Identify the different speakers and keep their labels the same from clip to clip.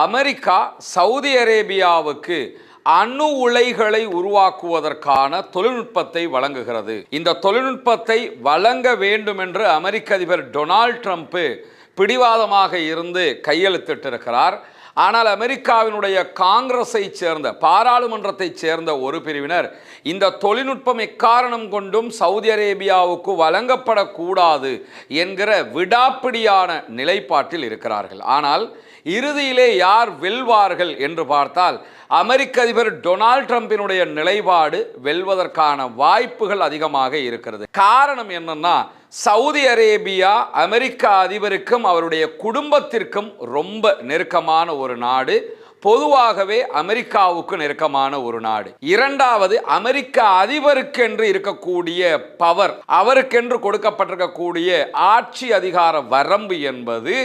Speaker 1: America Saudi அரேபியாவுக்கு அணு உலைகளை உருவாக்குவதற்கான தொழில்நுட்பத்தை வழங்குகிறது. இந்த தொழில்நுட்பத்தை வழங்க வேண்டும் என்று அமெரிக்க அதிபர் டொனால்ட் ட்ரம்ப் பிடிவாதமாக இருந்து கையெழுத்திட்டிருக்கிறார். ஆனால் அமெரிக்காவினுடைய காங்கிரஸை சேர்ந்த பாராளுமன்றத்தை சேர்ந்த ஒரு பிரிவினர் இந்த தொழில்நுட்பம் எக்காரணம் கொண்டும் சவுதி அரேபியாவுக்கு வழங்கப்படக்கூடாது என்கிற விடாப்பிடியான நிலைப்பாட்டில் இருக்கிறார்கள். ஆனால் இறுதியிலே யார் வெல்வார்கள் என்று பார்த்தால் அமெரிக்க அதிபர் டொனால்ட் ட்ரம்பினுடைய நிலைப்பாடு வெல்வதற்கான வாய்ப்புகள் அதிகமாக இருக்கிறது. காரணம் என்னன்னா, சவுதி அரேபியா அமெரிக்க அதிபருக்கும் அவருடைய குடும்பத்திற்கும் ரொம்ப நெருக்கமான ஒரு நாடு, பொதுவாகவே அமெரிக்காவுக்கு நெருக்கமான ஒரு நாடு. இரண்டாவது, அமெரிக்க அதிபருக்கென்று இருக்கக்கூடிய பவர், அவருக்கென்று கொடுக்கப்பட்டிருக்கக்கூடிய ஆட்சி அதிகார வரம்பு என்பது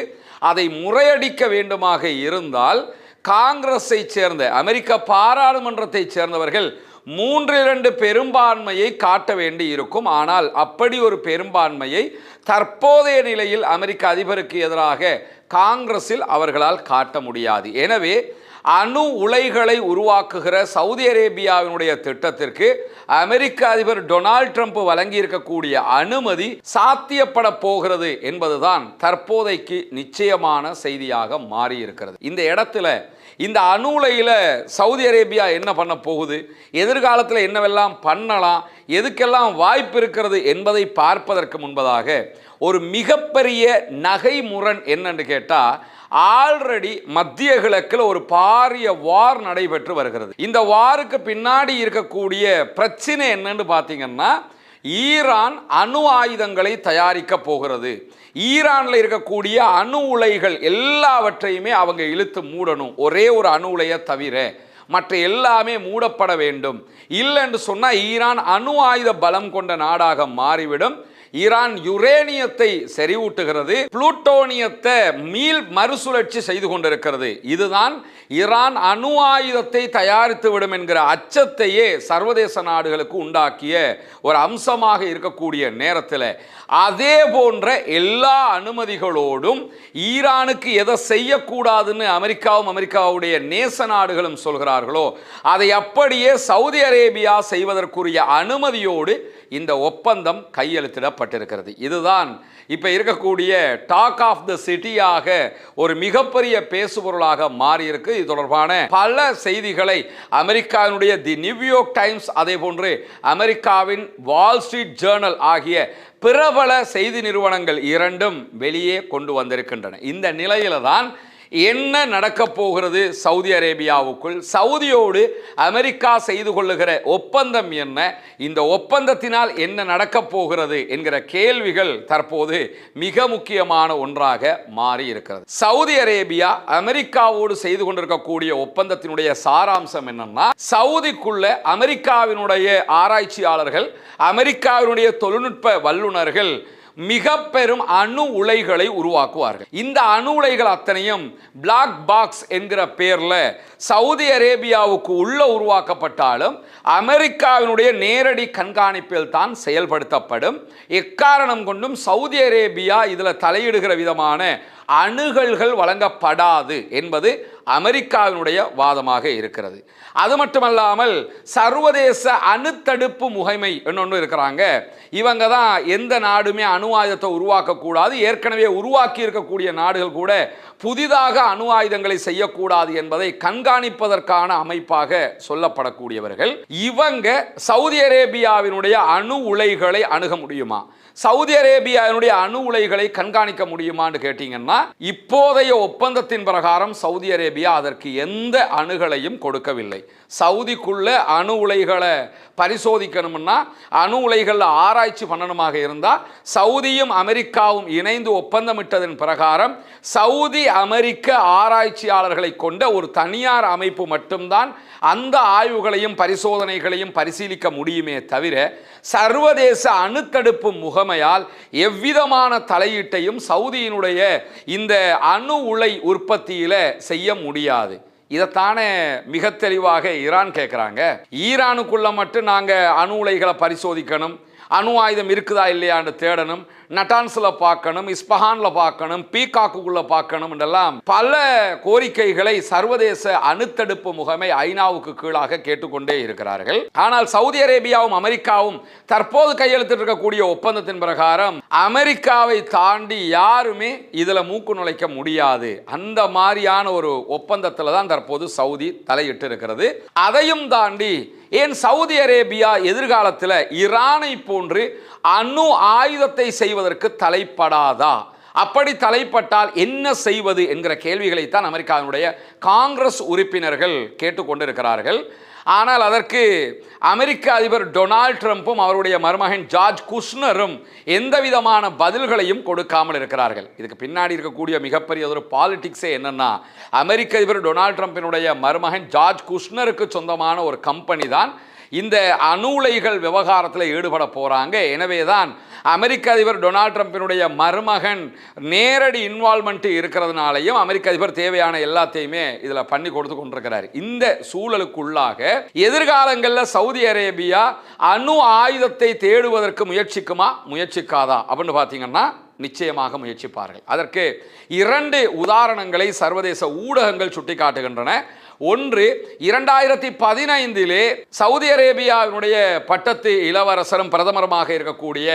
Speaker 1: அதை முறையடிக்க வேண்டுமாக இருந்தால் காங்கிரஸை சேர்ந்த அமெரிக்க பாராளுமன்றத்தை சேர்ந்தவர்கள் 3/2 பெரும்பான்மையை காட்ட வேண்டி இருக்கும். ஆனால் அப்படி ஒரு பெரும்பான்மையை தற்போதைய நிலையில் அமெரிக்க அதிபருக்கு எதிராக காங்கிரஸில் அவர்களால் காட்ட முடியாது. எனவே அணு உலைகளை உருவாக்குகிற சவுதி அரேபியாவினுடைய திட்டத்திற்கு அமெரிக்க அதிபர் டொனால்ட் ட்ரம்ப் வழங்கியிருக்கக்கூடிய அனுமதி சாத்தியப்பட போகிறது என்பதுதான் தற்போதைக்கு நிச்சயமான செய்தியாக மாறியிருக்கிறது. இந்த இடத்துல இந்த அணு உலையில் சவுதி அரேபியா என்ன பண்ண போகுது, எதிர்காலத்தில் என்னவெல்லாம் பண்ணலாம், எதுக்கெல்லாம் வாய்ப்பு இருக்கிறது என்பதை பார்ப்பதற்கு முன்பதாக ஒரு மிகப்பெரிய நகைமுரண் என்னன்னு கேட்டால், ஆல்ரெடி மத்திய கிழக்கில் ஒரு பாரிய வார் நடைபெற்று வருகிறது. இந்த வாருக்கு பின்னாடி இருக்கக்கூடிய பிரச்சனை என்னன்னு பார்த்தீங்கன்னா, ஈரான் அணு ஆயுதங்களை தயாரிக்க போகிறது. ஈரானில் இருக்கக்கூடிய அணு உலைகள் எல்லாவற்றையுமே அவங்க இழுத்து மூடணும். ஒரே ஒரு அணு உலையை தவிர மற்ற எல்லாமே மூடப்பட வேண்டும். இல்லைன்னு சொன்னால் ஈரான் அணு ஆயுத பலம் கொண்ட நாடாக மாறிவிடும். ஈரான் யுரேனியத்தை செறிவூட்டுகிறது, புளூட்டோனியத்தை மறுசுழற்சி செய்து கொண்டிருக்கிறது. இதுதான் ஈரான் அணு ஆயுதத்தை தயாரித்து விடும் என்கிற அச்சத்தையே சர்வதேச நாடுகளுக்கு உண்டாக்கிய ஒரு அம்சமாக இருக்கக்கூடிய நேரத்தில் அதே போன்ற எல்லா அனுமதிகளோடும் ஈரானுக்கு எதை செய்யக்கூடாதுன்னு அமெரிக்காவுடைய நேச நாடுகளும் சொல்கிறார்களோ அதை அப்படியே சவுதி அரேபியா செய்வதற்குரிய அனுமதியோடு இந்த ஒப்பந்தம் கையெழுத்திடப்பட்டிருக்கிறது. இதுதான் இப்போ இருக்கக்கூடிய டாக் ஆஃப் த சிட்டியாக ஒரு மிகப்பெரிய பேசுபொருளாக மாறியிருக்கு. இது தொடர்பான பல செய்திகளை அமெரிக்காவினுடைய தி நியூயார்க் டைம்ஸ், அதே போன்று அமெரிக்காவின் வால் ஸ்ட்ரீட் ஜேர்னல் ஆகிய பிரபல செய்தி நிறுவனங்கள் இரண்டும் வெளியே கொண்டு வந்திருக்கின்றன. இந்த நிலையில தான் என்ன நடக்க போகிறது சவுதி அரேபியாவுக்குள், சவுதியோடு அமெரிக்கா செய்து கொள்ளுகிற ஒப்பந்தம் என்ன, இந்த ஒப்பந்தத்தினால் என்ன நடக்க போகிறது என்கிற கேள்விகள் தற்போது மிக முக்கியமான ஒன்றாக மாறி இருக்கிறது. சவுதி அரேபியா அமெரிக்காவோடு செய்து கொண்டிருக்கக்கூடிய ஒப்பந்தத்தினுடைய சாராம்சம் என்னன்னா, சவுதிக்குள்ள அமெரிக்காவினுடைய ஆராய்ச்சியாளர்கள், அமெரிக்காவினுடைய தொழில்நுட்ப வல்லுநர்கள் மிக பெரும் அணு உலைகளை உருவாக்குவார்கள். இந்த அணு உலைகள் அத்தனையும் பிளாக் பாக்ஸ் என்கிற பெயர்ல சவுதி அரேபியாவுக்கு உள்ள உருவாக்கப்பட்டாலும் அமெரிக்காவினுடைய நேரடி கண்காணிப்பில் தான் செயல்படுத்தப்படும். எக்காரணம் கொண்டும் சவுதி அரேபியா இதில் தலையிடுகிற விதமான அணுகல்கள் வழங்கப்படாது என்பது அமெரிக்காவினுடைய வாதமாக இருக்கிறது. அது மட்டுமல்லாமல் சர்வதேச அணு தடுப்பு முகமை இன்னொன்று இருக்கிறாங்க. இவங்க தான் எந்த நாடுமே அணு ஆயுதத்தை உருவாக்கக்கூடாது, ஏற்கனவே உருவாக்கி இருக்கக்கூடிய நாடுகள் கூட புதிதாக அணு ஆயுதங்களை செய்யக்கூடாது என்பதை கண்காணிப்பதற்கான அமைப்பாக சொல்லப்படக்கூடியவர்கள். இவங்க சவுதி அரேபியாவினுடைய அணு உலைகளை அணுக முடியுமா, சவுதி அரேபியாவினுடைய அணு உலைகளை கண்காணிக்க முடியுமான்னு கேட்டீங்கன்னா, இப்போதைய ஒப்பந்தத்தின் பிரகாரம் சவுதி அரேபியா அதற்கு எந்த அணுகளையும் கொடுக்கவில்லை. சவுதிக்குள்ள அணு உலைகளை பரிசோதிக்கணும்னா, அணு உலைகளில் ஆராய்ச்சி பண்ணணுமாக இருந்தால் சவுதியும் அமெரிக்காவும் இணைந்து ஒப்பந்தமிட்டதன் பிரகாரம் சவுதி அமெரிக்க ஆராய்ச்சியாளர்களை கொண்ட ஒரு தனியார் அமைப்பு மட்டும்தான் அந்த ஆய்வுகளையும் பரிசோதனைகளையும் பரிசீலிக்க முடியுமே தவிர சர்வதேச அணு தடுப்பு முகமையால் எவ்விதமான தலையீட்டையும் சவுதியினுடைய இந்த அணு உலை உற்பத்தியில செய்ய முடியாது. இதைத்தானே மிக தெளிவாக ஈரான் கேட்குறாங்க. ஈரானுக்குள்ள மட்டும் நாங்கள் அணு உலைகளை பரிசோதிக்கணும், அணு ஆயுதம் இருக்குதா இல்லையான்னு தேடணும், நட்டான்ஸ்ல பார்க்கணும், இஸ்பஹான்ல பார்க்கணும், பீகாக்குள்ள பார்க்கணும் என்றெல்லாம் பல கோரிக்கைகளை சர்வதேச அணுத்தடுப்பு முகமை ஐநாவுக்கு கீழாக கேட்டுக்கொண்டே இருக்கிறார்கள். ஆனால் சவுதி அரேபியாவும் அமெரிக்காவும் தற்போது கையெழுத்திட்டு இருக்கக்கூடிய ஒப்பந்தத்தின் பிரகாரம் அமெரிக்காவை தாண்டி யாருமே இதுல மூக்கு நுழைக்க முடியாது. அந்த மாதிரியான ஒரு ஒப்பந்தத்தில் தான் தற்போது சவுதி தலையிட்டு இருக்கிறது. அதையும் தாண்டி ஏன் சவுதி அரேபியா எதிர்காலத்தில் ஈரானை போன்று அணு ஆயுதத்தை செய்வதற்கு தலைப்படாதா? அப்படி தலைப்பட்டால் என்ன செய்வது என்கிற கேள்விகளைத்தான் அமெரிக்காவினுடைய காங்கிரஸ் உறுப்பினர்கள் கேட்டுக்கொண்டிருக்கிறார்கள். ஆனால் அதற்கு அமெரிக்க அதிபர் டொனால்ட் ட்ரம்ப்பும் அவருடைய மருமகன் ஜார்ஜ் குஷ்னரும் எந்த விதமான பதில்களையும் கொடுக்காமல் இருக்கிறார்கள். இதுக்கு பின்னாடி இருக்கக்கூடிய மிகப்பெரிய ஒரு பாலிடிக்ஸே என்னன்னா, அமெரிக்க அதிபர் டொனால்ட் ட்ரம்பினுடைய மருமகன் ஜார்ஜ் குஷ்னருக்கு சொந்தமான ஒரு கம்பெனி தான் இந்த அணு உலைகள் விவகாரத்தில் ஈடுபட போறாங்க. எனவே தான் அமெரிக்க அதிபர் டொனால்ட் ட்ரம்பினுடைய மருமகன் நேரடி இன்வால்மெண்ட் இருக்கிறதுனாலையும் அமெரிக்க அதிபர் தேவையான எல்லாத்தையுமே இதுல பண்ணி கொடுத்து கொண்டிருக்கிறார். இந்த சூழலுக்குள்ளாக எதிர்காலங்களில் சவுதி அரேபியா அணு ஆயுதத்தை தேடுவதற்கு முயற்சிக்காதா அப்படின்னு பார்த்தீங்கன்னா நிச்சயமாக முயற்சிப்பார்கள். அதற்கு 2 உதாரணங்களை சர்வதேச ஊடகங்கள் சுட்டிக்காட்டுகின்றன. ஒன்று, 2015 சவுதி அரேபியாவினுடைய பட்டத்து இளவரசரும் பிரதமருமாக இருக்கக்கூடிய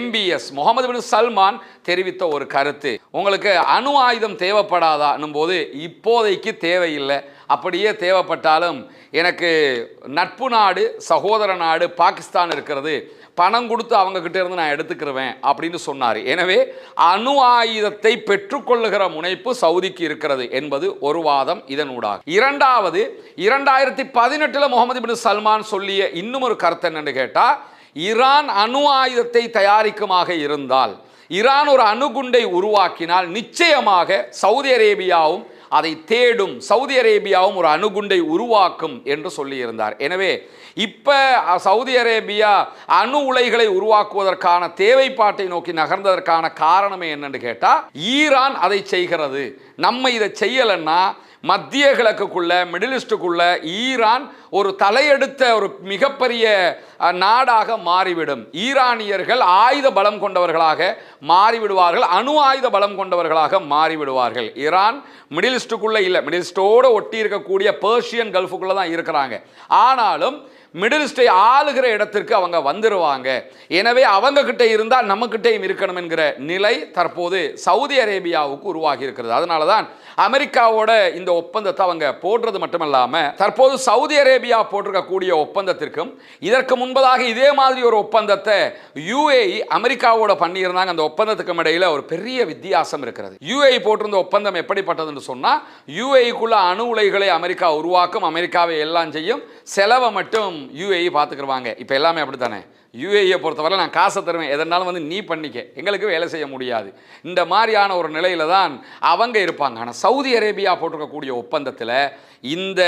Speaker 1: MBS முகமது பின் சல்மான் தெரிவித்த ஒரு கருத்து, உங்களுக்கு அணு ஆயுதம் தேவைப்படாதான்னும் போது இப்போதைக்கு தேவையில்லை, அப்படியே தேவைப்பட்டாலும் எனக்கு நட்பு நாடு சகோதர நாடு பாகிஸ்தான் இருக்கிறது, பணம் கொடுத்து அவங்க கிட்ட இருந்து நான் எடுத்துக்கிறேன் அப்படின்னு சொன்னார். எனவே அணு ஆயுதத்தை பெற்றுக்கொள்ளுகிற முனைப்பு சவுதிக்கு இருக்கிறது என்பது ஒரு வாதம் இதனூடாக. இரண்டாவது, 2018 முகமது பின் சல்மான் சொல்லிய இன்னும் ஒரு கருத்து என்னன்னு கேட்டா, ஈரான் அணு ஆயுதத்தை தயாரிக்குமாக இருந்தால், ஈரான் ஒரு அணுகுண்டை உருவாக்கினால் நிச்சயமாக சவுதி அரேபியாவும் அதை தேடும், சவுதி அரேபியாவும் ஒரு அணுகுண்டை உருவாக்கும் என்று சொல்லியிருந்தார். எனவே இப்ப சவுதி அரேபியா அணு உலைகளை உருவாக்குவதற்கான தேவைப்பாட்டை நோக்கி நகர்ந்ததற்கான காரணமே என்னன்னு கேட்டா, ஈரான் அதை செய்கிறது, நம்ம இதை செய்யலைன்னா மத்திய கிழக்குக்குள்ள மிடில் ஈஸ்டுக்குள்ள ஈரான் ஒரு தலையெடுத்த ஒரு மிகப்பெரிய நாடாக மாறிவிடும். ஈரானியர்கள் ஆயுத பலம் கொண்டவர்களாக மாறிவிடுவார்கள், அணு ஆயுத பலம் கொண்டவர்களாக மாறிவிடுவார்கள். ஈரான் மிடில் ஈஸ்டுக்குள்ள இல்லை, மிடில் ஈஸ்டோடு ஒட்டி இருக்கக்கூடிய பெர்ஷியன் கல்ஃபுக்குள்ள தான் இருக்கிறாங்க. ஆனாலும் மிடில் ஈஸ்டை ஆளுகிற இடத்திற்கு அவங்க வந்துடுவாங்க. எனவே அவங்க கிட்ட இருந்தால் நம்ம கிட்டையும் இருக்கணும் என்கிற நிலை தற்போது சவுதி அரேபியாவுக்கு உருவாகி இருக்கிறது. அதனால தான் அமெரிக்காவோட இந்த ஒப்பந்தத்தை அவங்க போடுறது மட்டுமல்லாம தற்போது சவுதி அரேபியா போட்டிருக்கக்கூடிய ஒப்பந்தத்திற்கும் இதற்கு முன்பதாக இதே மாதிரி ஒரு ஒப்பந்தத்தை UAE அமெரிக்காவோட பண்ணியிருந்தாங்க. அந்த ஒப்பந்தத்துக்கும் இடையில ஒரு பெரிய வித்தியாசம் இருக்கிறது. UAE போட்டிருந்த ஒப்பந்தம் எப்படிப்பட்டதுன்னு சொன்னா, UAEக்குள்ள அணு உலைகளை அமெரிக்கா உருவாக்கும், அமெரிக்காவை எல்லாம் செய்யும், செலவை மட்டும் UAE பார்த்துக்குருவாங்க. இப்போ எல்லாமே அப்படித்தானே. UAE பொறுத்தவரை நான் காசை தருவேன், எதனாலும் வந்து நீ பண்ணிக்க, எங்களுக்கு வேலை செய்ய முடியாது, இந்த மாதிரியான ஒரு நிலையில தான் அவங்க இருப்பாங்க. ஆனால் சவுதி அரேபியா போட்டிருக்கக்கூடிய ஒப்பந்தத்தில் இந்த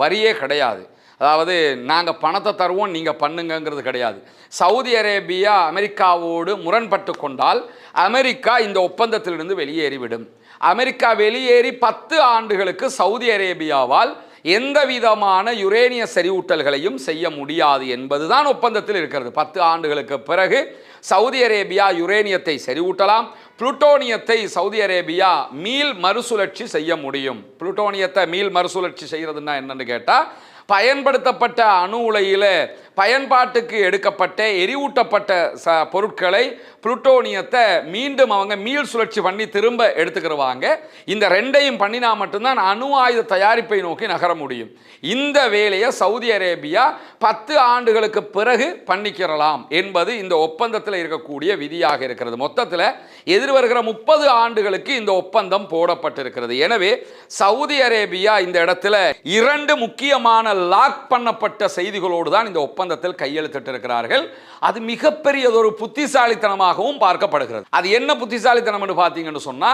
Speaker 1: வரியே கிடையாது. அதாவது நாங்கள் பணத்தை தருவோம் நீங்கள் பண்ணுங்கிறது கிடையாது. சவுதி அரேபியா அமெரிக்காவோடு முரண்பட்டு கொண்டால் அமெரிக்கா இந்த ஒப்பந்தத்திலிருந்து வெளியேறிவிடும். அமெரிக்கா வெளியேறி 10 ஆண்டுகளுக்கு சவுதி அரேபியாவால் எந்த விதமான யுரேனிய செறிவூட்டல்களையும் செய்ய முடியாது என்பதுதான் ஒப்பந்தத்தில் இருக்கிறது. 10 ஆண்டுகளுக்கு பிறகு சவுதி அரேபியா யுரேனியத்தை செறிவூட்டலாம், புளுட்டோனியத்தை சவுதி அரேபியா மீள் மறுசுழற்சி செய்ய முடியும். புளுட்டோனியத்தை மீள் மறுசுழற்சி செய்யறதுன்னா என்னன்னு கேட்டா, பயன்படுத்தப்பட்ட அணு உலையில் பயன்பாட்டுக்கு எடுக்கப்பட்ட எரிவூட்டப்பட்ட பொருட்களை புளுட்டோனியத்தை மீண்டும் அவங்க மீள் சுழற்சி பண்ணி திரும்ப எடுத்துக்கிடுவாங்க. இந்த ரெண்டையும் பண்ணினா மட்டும்தான் அணு ஆயுத தயாரிப்பை நோக்கி நகர முடியும். இந்த வேலையை சவுதி அரேபியா 10 ஆண்டுகளுக்கு பிறகு பண்ணிக்கிறலாம் என்பது இந்த ஒப்பந்தத்தில் இருக்கக்கூடிய விதியாக இருக்கிறது. மொத்தத்தில் எதிர்வருகிற 30 ஆண்டுகளுக்கு இந்த ஒப்பந்தம் போடப்பட்டிருக்கிறது. எனவே சவுதி அரேபியா இந்த இடத்துல 2 முக்கியமான லாக் பண்ணப்பட்ட செய்திகளோடு தான் இந்த ஒப்பந்தத்தில் கையெழுத்திட்டிருக்கிறார்கள். அது மிகப்பெரியதொரு புத்திசாலித்தனமாகவும் பார்க்கப்படுகிறது. அது என்ன புத்திசாலித்தனம் என்று பார்த்தீங்கன்னு சொன்னா,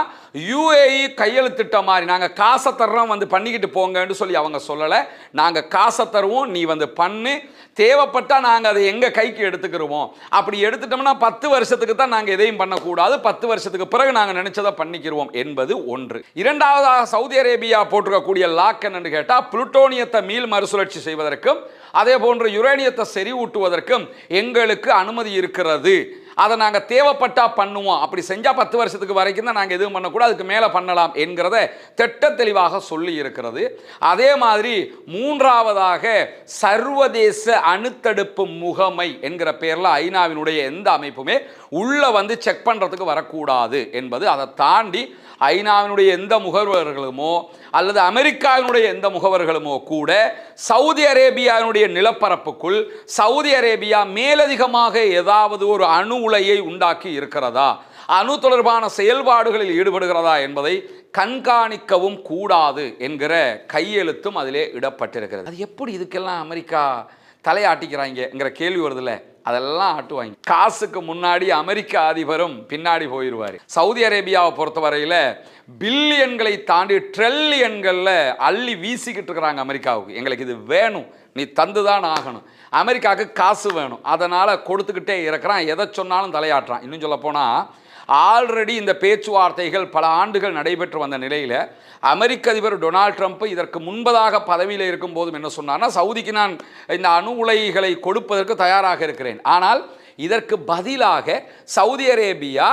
Speaker 1: UAE கையெழுத்திட்ட மாதிரி நாங்க காசை தர்றோம் வந்து பண்ணிக்கிட்டு போங்கன்னு சொல்லி அவங்க சொல்லல. நாங்க காசை தருவோம், நீ வந்து பண்ணு, தேவைப்பட்டா நாங்க அதை எங்க கைக்கு எடுத்துக்கிறோம். அப்படி எடுத்துட்டோம்னா 10 வருஷத்துக்கு தான் நாங்க எதையும் பண்ணக்கூடாது, 10 வருஷத்துக்கு பிறகு நாங்க நினைச்சதை பண்ணிக்கிறோம் என்பது ஒன்று. இரண்டாவதாக சவுதி அரேபியா போட்டிருக்கக்கூடிய லாக் என்னன்னு கேட்டா, புளுட்டோனியத்தை மீள் மறுசுழற்சி செய்வதற்கும் அதே போன்று யுரேனியத்தை செறிவூட்டுவதற்கும் எங்களுக்கு அனுமதி இருக்கிறது. அதை நாங்கள் தேவைப்பட்டா பண்ணுவோம், அப்படி செஞ்சால் 10 வருஷத்துக்கு வரைக்கும் தான் நாங்கள் எதுவும் பண்ணக்கூடாது, அதுக்கு மேலே பண்ணலாம் என்கிறத திட்ட தெளிவாக சொல்லி இருக்கிறது. அதே மாதிரி மூன்றாவதாக சர்வதேச அணுத்தடுப்பு முகமை என்கிற பேரில் ஐநாவினுடைய எந்த அமைப்புமே உள்ள வந்து செக் பண்ணுறதுக்கு வரக்கூடாது என்பது. அதை தாண்டி ஐநாவினுடைய எந்த முகவர்களுமோ அல்லது அமெரிக்காவினுடைய எந்த முகவர்களுமோ கூட சவுதி அரேபியாவினுடைய நிலப்பரப்புக்குள் சவுதி அரேபியா மேலதிகமாக ஏதாவது ஒரு அணு உலையை உண்டாக்கி இருக்கிறதா, அணு தொடர்பான செயல்பாடுகளில் ஈடுபடுகிறதா என்பதை கண்காணிக்கவும் கூடாது என்கிற கையெழுத்தும் அதிலே இடப்பட்டிருக்கிறது. அது எப்படி இதுக்கெல்லாம் அமெரிக்கா தலையாட்டிக்கிறாங்கிற கேள்வி வருதுல்ல, அதெல்லாம் ஆட்டுவாங்க. காசுக்கு முன்னாடி அமெரிக்க அதிபரும் பின்னாடி போயிடுவார். சவுதி அரேபியாவை பொறுத்தவரையில் பில்லியன்களை தாண்டி ட்ரில்லியன்களில் அள்ளி வீசிக்கிட்டு இருக்கிறாங்க அமெரிக்காவுக்கு. எங்களுக்கு இது வேணும், நீ தந்துதான் ஆகணும். அமெரிக்காவுக்கு காசு வேணும், அதனால் கொடுத்துக்கிட்டே இருக்கிறான், எதை சொன்னாலும் தலையாட்டுறான். இன்னும் சொல்ல போனால் ஆல்ரெடி இந்த பேச்சுவார்த்தைகள் பல ஆண்டுகள் நடைபெற்று வந்த நிலையில் அமெரிக்க அதிபர் டொனால்ட் ட்ரம்ப் இதற்கு முன்பதாக பதவியில் இருக்கும் போதும் என்ன சொன்னார்னா, சவுதிக்கு நான் இந்த அணு உலைகளை கொடுப்பதற்கு தயாராக இருக்கிறேன், ஆனால் இதற்கு பதிலாக சவுதி அரேபியா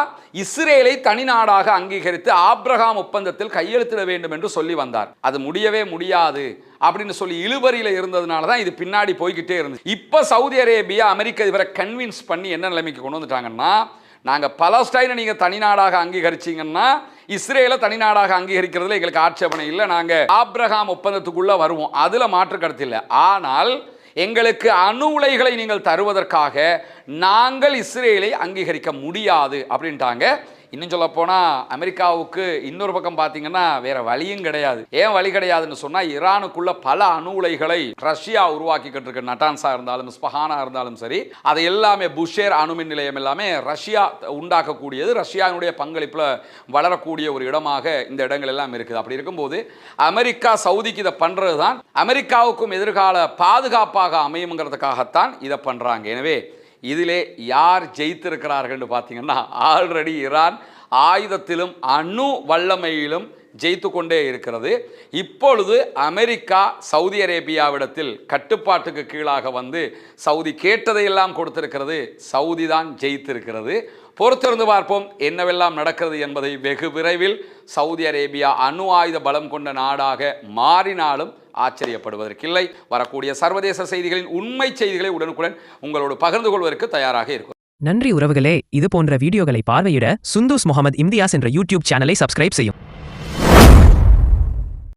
Speaker 1: இஸ்ரேலை தனி நாடாக அங்கீகரித்து ஆப்ரஹாம் ஒப்பந்தத்தில் கையெழுத்திட வேண்டும் என்று சொல்லி வந்தார். அது முடியவே முடியாது அப்படின்னு சொல்லி இழுபறியில் இருந்ததுனால தான் இது பின்னாடி போய்கிட்டே இருந்தது. இப்போ சவுதி அரேபியா அமெரிக்க அதிபரை கன்வின்ஸ் பண்ணி என்ன நிலைமைக்கு கொண்டு வந்துட்டாங்கன்னா, நாங்கள் பலஸ்டைனை நீங்கள் தனிநாடாக அங்கீகரிச்சிங்கன்னா இஸ்ரேலை தனிநாடாக அங்கீகரிக்கிறதுல எங்களுக்கு ஆட்சேபனை இல்லை, நாங்கள் ஆப்ரஹாம் ஒப்பந்தத்துக்குள்ளே வருவோம், அதில் மாற்று கருத்து இல்லை. ஆனால் எங்களுக்கு அணு உலைகளை நீங்கள் தருவதற்காக நாங்கள் இஸ்ரேலை அங்கீகரிக்க முடியாது அப்படின்ட்டாங்க. இன்னும் சொல்ல போனால் அமெரிக்காவுக்கு இன்னொரு பக்கம் பார்த்தீங்கன்னா வேற வழியும் கிடையாது. ஏன் வழி கிடையாதுன்னு சொன்னால், ஈரானுக்குள்ள பல அணு உலைகளை ரஷ்யா உருவாக்கிக்கிட்டு இருக்கு. நட்டான்ஸா இருந்தாலும் ஸ்பஹானா இருந்தாலும் சரி, அது எல்லாமே புஷேர் அணுமின் நிலையம் எல்லாமே ரஷ்யா உண்டாக்கக்கூடியது. ரஷ்யாவினுடைய பங்களிப்பில் வளரக்கூடிய ஒரு இடமாக இந்த இடங்கள் எல்லாம் இருக்குது. அப்படி இருக்கும்போது அமெரிக்கா சவுதிக்கு இதை பண்ணுறது தான் அமெரிக்காவுக்கும் எதிர்கால பாதுகாப்பாக அமையுங்கிறதுக்காகத்தான் இதை பண்ணுறாங்க. எனவே இதிலே யார் ஜெயித்திருக்கிறார்கள் பார்த்தீங்கன்னா, ஆல்ரெடி ஈரான் ஆயுதத்திலும் அணு வல்லமையிலும் ஜெயித்து கொண்டே இருக்கிறது. இப்பொழுது அமெரிக்கா சவுதி அரேபியாவிடத்தில் கட்டுப்பாட்டுக்கு கீழாக வந்து சவுதி கேட்டதையெல்லாம் கொடுத்திருக்கிறது. சவுதி தான் ஜெயித்திருக்கிறது. பொறுத்திருந்து பார்ப்போம் என்னவெல்லாம் நடக்கிறது என்பதை. வெகு விரைவில் சவுதி அரேபியா அணு ஆயுத பலம் கொண்ட நாடாக மாறினாலும் ஆச்சரியப்படுவதற்கில்லை. வரக்கூடிய சர்வதேச செய்திகளின் உண்மை செய்திகளை உடனுக்குடன் உங்களோடு பகிர்ந்து கொள்வதற்கு தயாராக இருக்கும்.
Speaker 2: நன்றி உறவுகளே. இது போன்ற வீடியோகளை பார்வையிட சுந்தூஸ் முகமது இம்தியாஸ் என்ற யூடியூப் சேனலை சப்ஸ்கிரைப் செய்யும்.